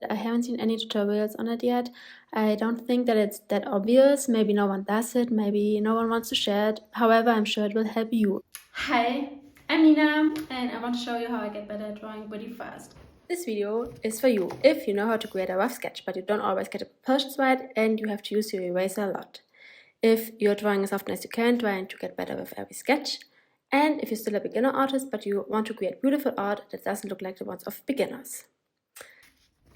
I haven't seen any tutorials on it yet. I don't think that it's that obvious. Maybe no one does it, maybe no one wants to share it. However, I'm sure it will help you. Hi, I'm Nina and I want to show you how I get better at drawing really fast. This video is for you if you know how to create a rough sketch, but you don't always get the proportions right and you have to use your eraser a lot. If you're drawing as often as you can, trying to get better with every sketch. And if you're still a beginner artist, but you want to create beautiful art that doesn't look like the ones of beginners.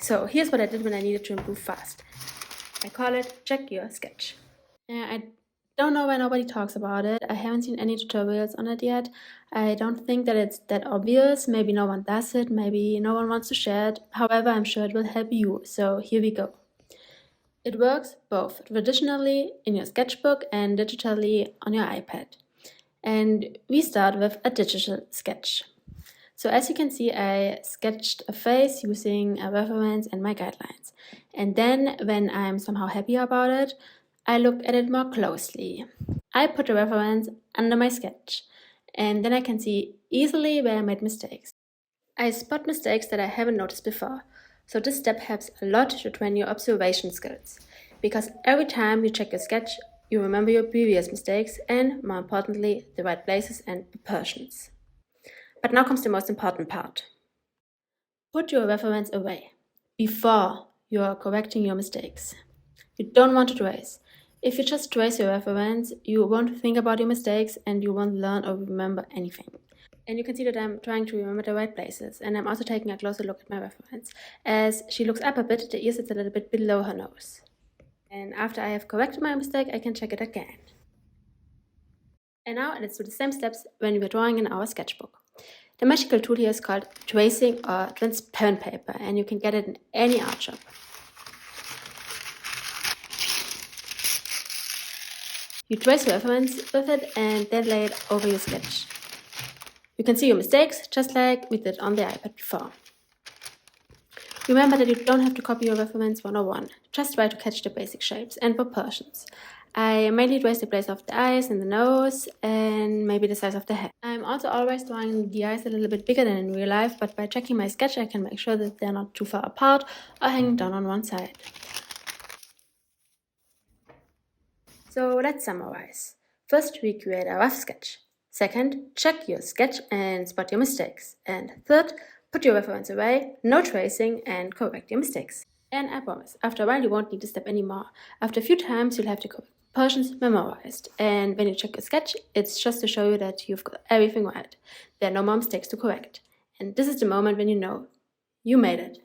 So here's what I did when I needed to improve fast. I call it check your sketch. I don't know why nobody talks about it. I haven't seen any tutorials on it yet. I don't think that it's that obvious. Maybe no one does it, maybe no one wants to share it. However, I'm sure it will help you. So here we go. It works both traditionally in your sketchbook and digitally on your iPad. And we start with a digital sketch. So as you can see, I sketched a face using a reference and my guidelines. And then when I'm somehow happy about it, I look at it more closely. I put the reference under my sketch, and then I can see easily where I made mistakes. I spot mistakes that I haven't noticed before. So this step helps a lot to train your observation skills. Because every time you check your sketch, you remember your previous mistakes and, more importantly, the right places and proportions. But now comes the most important part. Put your reference away before you are correcting your mistakes. You don't want to trace. If you just trace your reference, you won't think about your mistakes and you won't learn or remember anything. And you can see that I'm trying to remember the right places, and I'm also taking a closer look at my reference. As she looks up a bit, the ear sits a little bit below her nose. And after I have corrected my mistake, I can check it again. And now let's do the same steps when we're drawing in our sketchbook. The magical tool here is called tracing or transparent paper, and you can get it in any art shop. You trace your reference with it and then lay it over your sketch. You can see your mistakes just like we did on the iPad before. Remember that you don't have to copy your reference 101, just try to catch the basic shapes and proportions. I mainly trace the place of the eyes and the nose and maybe the size of the head. I'm also always drawing the eyes a little bit bigger than in real life, but by checking my sketch I can make sure that they're not too far apart or hanging down on one side. So let's summarize. First, we create a rough sketch. Second, check your sketch and spot your mistakes. And third, put your reference away, no tracing, and correct your mistakes. And I promise, after a while you won't need this step anymore. After a few times you'll have the proportions memorized. And when you check your sketch, it's just to show you that you've got everything right. There are no more mistakes to correct. And this is the moment when you know you made it.